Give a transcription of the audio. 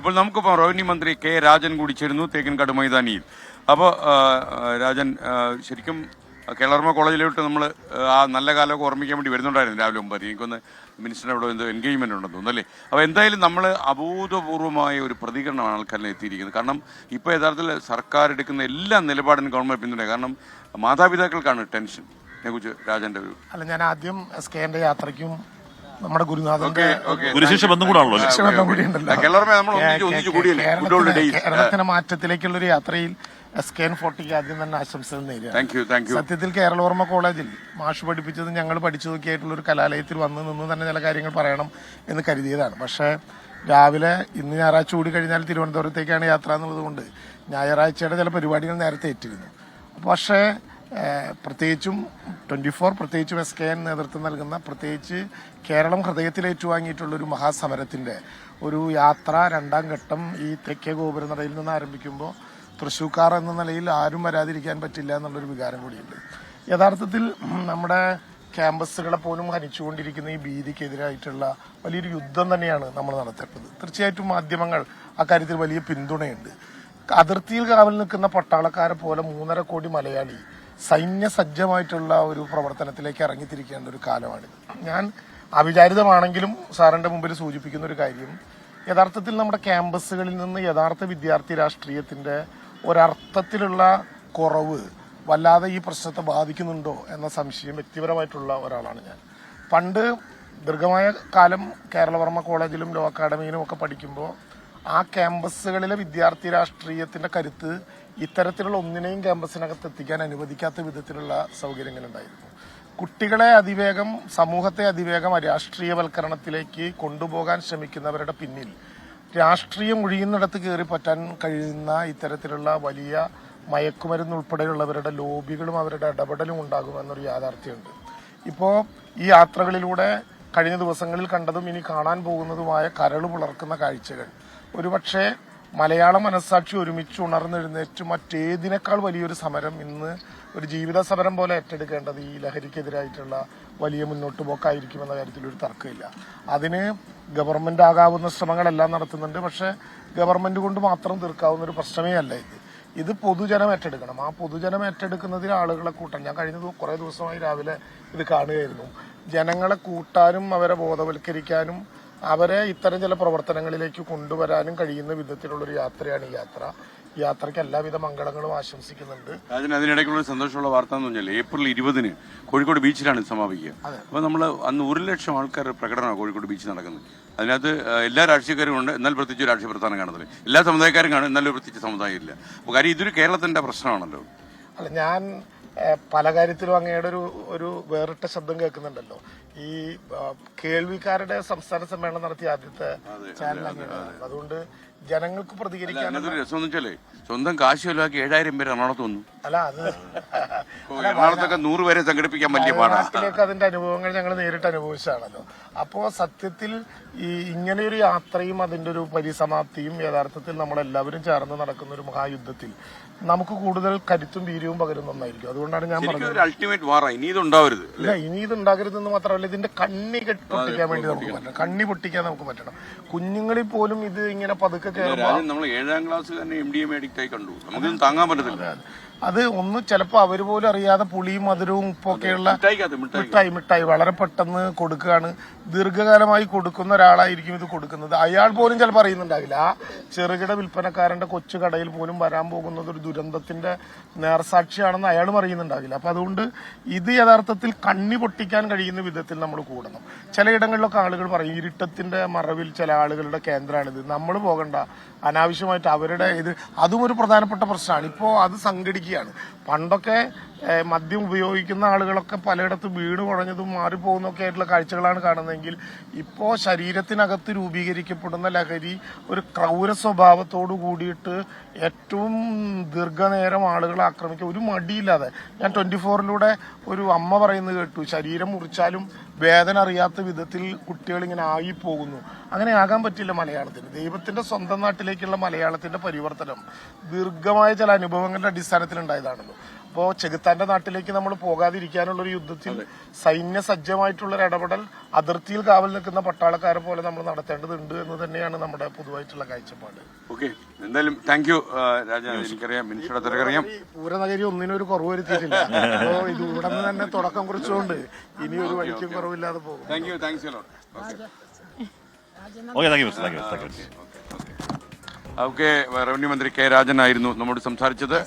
ഇപ്പോൾ നമുക്കിപ്പോൾ റവന്യൂ മന്ത്രി കെ രാജൻ കൂടി ചേരുന്നു തേക്കിൻകാട് മൈതാനിയിൽ. അപ്പോൾ രാജൻ, ശരിക്കും കേരള കോളേജിലോട്ട് നമ്മൾ ആ നല്ല കാലമൊക്കെ ഓർമ്മിക്കാൻ വേണ്ടി വരുന്നുണ്ടായിരുന്നു രാവിലെ 9. എനിക്കൊന്ന് മിനിസ്റ്ററിന് അവിടെ എന്തോ എൻഗേജ്മെന്റ് ഉണ്ടെന്ന് തോന്നുന്നു അല്ലേ? അപ്പോൾ എന്തായാലും നമ്മൾ അഭൂതപൂർവമായ ഒരു പ്രതികരണമാണ് ആൾക്കാരിൽ എത്തിയിരിക്കുന്നത്. കാരണം ഇപ്പോൾ യഥാർത്ഥത്തിൽ സർക്കാർ എടുക്കുന്ന എല്ലാ നിലപാടിനും ഗവൺമെന്റ് പിന്തുണ. കാരണം മാതാപിതാക്കൾക്കാണ് ടെൻഷൻ. ഇതിനെക്കുറിച്ച് രാജന്റെ ഒരു ഞാൻ ആദ്യം SKന്റെ യാത്രയ്ക്കും നമ്മുടെ ഗുരുനാഥന്റെ ഗുരുശിഷ്യ ബന്ധം കൂടാണല്ലോ കേരളത്തിന്റെ മാറ്റത്തിലേക്കുള്ള ഒരു യാത്രയിൽ SKN40 ആദ്യം തന്നെ ആശംസകൾ നേരുകയാണ്. സത്യത്തിൽ കേരളോർമ്മ കോളേജിൽ മാഷ് പഠിപ്പിച്ചത് ഞങ്ങൾ പഠിച്ചു നോക്കിയായിട്ടുള്ള ഒരു കലാലയത്തിൽ വന്ന് നിന്ന് തന്നെ ചില കാര്യങ്ങൾ പറയണം എന്ന് കരുതിയതാണ്. പക്ഷേ രാവിലെ ഇന്ന് ഞായറാഴ്ച കൂടി കഴിഞ്ഞാൽ തിരുവനന്തപുരത്തേക്കാണ് യാത്ര എന്നുള്ളത് കൊണ്ട് ഞായറാഴ്ചയുടെ ചില പരിപാടികൾ നേരത്തെ ഏറ്റിരുന്നു. പക്ഷേ പ്രത്യേകിച്ചും 24 പ്രത്യേകിച്ചും SKN നേതൃത്വം നൽകുന്ന പ്രത്യേകിച്ച് കേരളം ഹൃദയത്തിൽ ഏറ്റുവാങ്ങിയിട്ടുള്ളൊരു മഹാസമരത്തിന്റെ ഒരു യാത്ര രണ്ടാം ഘട്ടം ഈ തെക്കേ ഗോപുരനടയിൽ നിന്ന് ആരംഭിക്കുമ്പോൾ തൃശ്ശൂർക്കാർ എന്ന നിലയിൽ ആരും വരാതിരിക്കാൻ പറ്റില്ല എന്നുള്ളൊരു വികാരം കൂടിയുണ്ട്. യഥാർത്ഥത്തിൽ നമ്മുടെ ക്യാമ്പസുകളെ പോലും ഹനിച്ചുകൊണ്ടിരിക്കുന്ന ഈ ഭീതിക്കെതിരായിട്ടുള്ള വലിയൊരു യുദ്ധം തന്നെയാണ് നമ്മൾ നടത്തേണ്ടത്. തീർച്ചയായിട്ടും മാധ്യമങ്ങൾ അക്കാര്യത്തിൽ വലിയ പിന്തുണയുണ്ട്. അതിർത്തിയിൽ കാവൽ നിൽക്കുന്ന പട്ടാളക്കാരെ പോലെ 3.5 കോടി മലയാളി സൈന്യസജ്ജമായിട്ടുള്ള ഒരു പ്രവർത്തനത്തിലേക്ക് ഇറങ്ങിത്തിരിക്കേണ്ട ഒരു കാലമാണിത്. ഞാൻ അവിചാരിതമാണെങ്കിലും സാറിന്റെ മുമ്പിൽ സൂചിപ്പിക്കുന്ന ഒരു കാര്യം, യഥാർത്ഥത്തിൽ നമ്മുടെ ക്യാമ്പസുകളിൽ നിന്ന് യഥാർത്ഥ വിദ്യാർത്ഥി രാഷ്ട്രീയത്തിന്റെ ഒരർത്ഥത്തിലുള്ള കുറവ് വല്ലാതെ ഈ പ്രശ്നത്തെ ബാധിക്കുന്നുണ്ടോ എന്ന സംശയം വ്യക്തിപരമായിട്ടുള്ള ഒരാളാണ് ഞാൻ. പണ്ട് ദീർഘമായ കാലം കേരളവർമ്മ കോളേജിലും ലോ അക്കാഡമിയിലും ഒക്കെ പഠിക്കുമ്പോൾ ആ ക്യാമ്പസുകളിലെ വിദ്യാർത്ഥി രാഷ്ട്രീയത്തിന്റെ കരുത്ത് ഇത്തരത്തിലുള്ള ഒന്നിനെയും ക്യാമ്പസിനകത്ത് എത്തിക്കാൻ അനുവദിക്കാത്ത വിധത്തിലുള്ള സൗകര്യങ്ങളുണ്ടായിരുന്നു. കുട്ടികളെ അതിവേഗം, സമൂഹത്തെ അതിവേഗം രാഷ്ട്രീയവൽക്കരണത്തിലേക്ക് കൊണ്ടുപോകാൻ ശ്രമിക്കുന്നവരുടെ പിന്നിൽ രാഷ്ട്രീയം ഒഴിയുന്നിടത്ത് കയറി പറ്റാൻ കഴിയുന്ന ഇത്തരത്തിലുള്ള വലിയ മയക്കുമരുന്ന് ഉൾപ്പെടെയുള്ളവരുടെ ലോബികളും അവരുടെ ഇടപെടലും ഉണ്ടാകുമെന്നൊരു യാഥാർത്ഥ്യമുണ്ട്. ഇപ്പോൾ ഈ യാത്രകളിലൂടെ കഴിഞ്ഞ ദിവസങ്ങളിൽ കണ്ടതും ഇനി കാണാൻ പോകുന്നതുമായ കരള് പുളർക്കുന്ന കാഴ്ചകൾ ഒരുപക്ഷെ മലയാള മനസ്സാക്ഷി ഒരുമിച്ച് ഉണർന്നെഴുന്നേറ്റ് മറ്റേതിനേക്കാൾ വലിയൊരു സമരം ഇന്ന് ഒരു ജീവിത സമരം പോലെ ഏറ്റെടുക്കേണ്ടത് ഈ ലഹരിക്കെതിരായിട്ടുള്ള വലിയ മുന്നോട്ട് പോക്കായിരിക്കുമെന്ന കാര്യത്തിൽ ഒരു തർക്കമില്ല. അതിന് ഗവൺമെന്റ് ആകാവുന്ന ശ്രമങ്ങളെല്ലാം നടത്തുന്നുണ്ട്. പക്ഷെ ഗവൺമെന്റ് കൊണ്ട് മാത്രം തീർക്കാവുന്ന ഒരു പ്രശ്നമേ അല്ല ഇത് പൊതുജനം ഏറ്റെടുക്കണം. ആ പൊതുജനം ഏറ്റെടുക്കുന്നതിന് ആളുകളെ കൂട്ടാൻ ഞാൻ കഴിഞ്ഞ കുറേ ദിവസമായി രാവിലെ ഇത് കാണുകയായിരുന്നു. ജനങ്ങളെ കൂട്ടാനും അവരെ ബോധവൽക്കരിക്കാനും അവരെ ഇത്തരം ചില പ്രവർത്തനങ്ങളിലേക്ക് കൊണ്ടുവരാനും കഴിയുന്ന വിധത്തിലുള്ളൊരു യാത്രയാണ് ഈ യാത്രയ്ക്ക് എല്ലാവിധ മംഗളങ്ങളും ആശംസിക്കുന്നുണ്ട്. അതിനിടയ്ക്കുള്ള സന്തോഷമുള്ള വാർത്ത എന്ന് പറഞ്ഞാൽ ഏപ്രിൽ 20 കോഴിക്കോട് ബീച്ചിലാണ് ഇത് സമാപിക്കുക. അപ്പോൾ നമ്മൾ അന്ന് 1 ലക്ഷം ആൾക്കാർ പ്രകടനമാണ് കോഴിക്കോട് ബീച്ചിൽ നടക്കുന്നത്. അതിനകത്ത് എല്ലാ രാഷ്ട്രീയക്കാരും ഉണ്ട്, എന്നാൽ പ്രത്യേകിച്ച് രാഷ്ട്രീയ പ്രസ്ഥാനം കാണുന്നില്ല. എല്ലാ സമുദായക്കാരും കാണും, എന്നാലും പ്രത്യേകിച്ച് സമുദായം ഇല്ല. അപ്പോൾ കാര്യം ഇതൊരു കേരളത്തിന്റെ പ്രശ്നമാണല്ലോ. അല്ല, ഞാൻ പല കാര്യത്തിലും അങ്ങയുടെ ഒരു വേറിട്ട ശബ്ദം കേൾക്കുന്നുണ്ടല്ലോ. ഈ കേൾവിക്കാരുടെ സംസ്ഥാന സമ്മേളനം നടത്തിയ ആദ്യത്തെ ചാനൽ അങ്ങനെയാണ്. അതുകൊണ്ട് ജനങ്ങൾക്ക് പ്രതികരിക്കാൻ രസം വെച്ചാലേ സ്വന്തം കാശ് ചെലവാക്കി 7000 പേര് എറണാകുളത്ത് വന്നു. അല്ല, അത് എറണാകുളത്തൊക്കെ 100 പേരെ സംഘടിപ്പിക്കാൻ വലിയ പാടാണ്. അതിന്റെ അനുഭവങ്ങൾ ഞങ്ങൾ നേരിട്ട് അനുഭവിച്ചതാണല്ലോ. അപ്പോ സത്യത്തിൽ ഈ ഇങ്ങനെയൊരു യാത്രയും അതിന്റെ ഒരു പരിസമാപ്തിയും യഥാർത്ഥത്തിൽ നമ്മളെല്ലാവരും ചേർന്ന് നടക്കുന്ന ഒരു മഹായുദ്ധത്തിൽ നമുക്ക് കൂടുതൽ കരുത്തും വീര്യവും പകരുന്ന ഒന്നായിരിക്കും. അതുകൊണ്ടാണ് ഞാൻ പറഞ്ഞത് അൾട്ടിമേറ്റ് വാറ ഇനി ഇത് ഉണ്ടാവരുത്. ഇല്ല, ഇനി ഇത് ഉണ്ടാകരുതെന്ന് മാത്രമല്ല, ഇതിന്റെ കണ്ണി പൊട്ടിക്കാൻ വേണ്ടി നമുക്ക് പറ്റണം. കണ്ണി പൊട്ടിക്കാൻ നമുക്ക് പറ്റണം. കുഞ്ഞുങ്ങളിൽ പോലും ഇത് ഇങ്ങനെ പതുക്കെ നമ്മൾ 7ാം ക്ലാസ് തന്നെ MDMA അഡിക്റ്റ് ആയി കണ്ടു. നമുക്കൊന്നും താങ്ങാൻ പറ്റത്തില്ല. അത് ഒന്ന് ചിലപ്പോൾ അവർ പോലും അറിയാതെ പുളിയും മധുരവും ഉപ്പൊക്കെയുള്ള മിഠായി വളരെ പെട്ടെന്ന് കൊടുക്കുകയാണ്. ദീർഘകാലമായി കൊടുക്കുന്ന ഒരാളായിരിക്കും ഇത് കൊടുക്കുന്നത്. അയാൾ പോലും ചിലപ്പോൾ അറിയുന്നുണ്ടാവില്ല. ആ ചെറുകിട വിൽപ്പനക്കാരന്റെ കൊച്ചു കടയിൽ പോലും വരാൻ പോകുന്നത് ഒരു ദുരന്തത്തിന്റെ നേർസാക്ഷിയാണെന്ന് അയാളും അറിയുന്നുണ്ടാവില്ല. അപ്പൊ അതുകൊണ്ട് ഇത് യഥാർത്ഥത്തിൽ കണ്ണി പൊട്ടിക്കാൻ കഴിയുന്ന വിധത്തിൽ നമ്മൾ കൂടണം. ചിലയിടങ്ങളിലൊക്കെ ആളുകൾ പറയും ഇരുട്ടത്തിന്റെ മറവിൽ ചില ആളുകളുടെ കേന്ദ്രമാണിത്, നമ്മൾ പോകണ്ട, അനാവശ്യമായിട്ട് അവരുടെ ഇത് അതും ഒരു പ്രധാനപ്പെട്ട പ്രശ്നമാണ്. ഇപ്പോൾ അത് സംഘടിക്കുകയാണ്. പണ്ടൊക്കെ മദ്യം ഉപയോഗിക്കുന്ന ആളുകളൊക്കെ പലയിടത്തും വീണ് കുഴഞ്ഞതും മാറിപ്പോകുന്നൊക്കെ ആയിട്ടുള്ള കാഴ്ചകളാണ് കാണുന്നതെങ്കിൽ ഇപ്പോൾ ശരീരത്തിനകത്ത് രൂപീകരിക്കപ്പെടുന്ന ലഹരി ഒരു ക്രൗര സ്വഭാവത്തോടു കൂടിയിട്ട് ഏറ്റവും ദീർഘനേരം ആളുകളെ ആക്രമിക്കുക ഒരു മടിയില്ലാതെ. ഞാൻ 24-ലൂടെ ഒരു അമ്മ പറയുന്നത് കേട്ടു, ശരീരം മുറിച്ചാലും വേദന അറിയാത്ത വിധത്തിൽ കുട്ടികൾ ഇങ്ങനെ ആയിപ്പോകുന്നു. അങ്ങനെ ആകാൻ പറ്റില്ല മലയാളത്തിന്. ദൈവത്തിന്റെ സ്വന്തം നാട്ടിലേക്കുള്ള മലയാളത്തിന്റെ പരിവർത്തനം ദീർഘമായ ചില അനുഭവങ്ങളുടെ അടിസ്ഥാനത്തിൽ ഉണ്ടായതാണല്ലോ. അപ്പോ ചെകുത്താന്റെ നാട്ടിലേക്ക് നമ്മൾ പോകാതിരിക്കാനുള്ള ഒരു യുദ്ധത്തിൽ സൈന്യ സജ്ജമായിട്ടുള്ള ഒരു ഇടപെടൽ അതിർത്തിയിൽ കാവൽ നിൽക്കുന്ന പട്ടാളക്കാരെ പോലെ നമ്മൾ നടത്തേണ്ടതുണ്ട് എന്ന് തന്നെയാണ് നമ്മുടെ പൊതുവായിട്ടുള്ള കാഴ്ചപ്പാട്. ഓക്കെ, എന്തായാലും താങ്ക് യു രാജ. എനിക്കറിയാം, മിനിസ്റ്ററുടെ തിരക്കറിയാം. പൂരനഗരി ഒന്നിനും ഒരു കുറവ് വരുത്തിയിട്ടില്ല. അപ്പോ ഇത് ഇവിടെ നിന്ന് തന്നെ തുടക്കം കുറിച്ചുകൊണ്ട് ഇനി ഒരു വഴിക്കും കുറവില്ലാതെ പോകും. Thank you, thanks a lot. Okay, revenue മന്ത്രി കെ രാജൻ ആയിരുന്നു നമ്മോട് സംസാരിച്ചത്.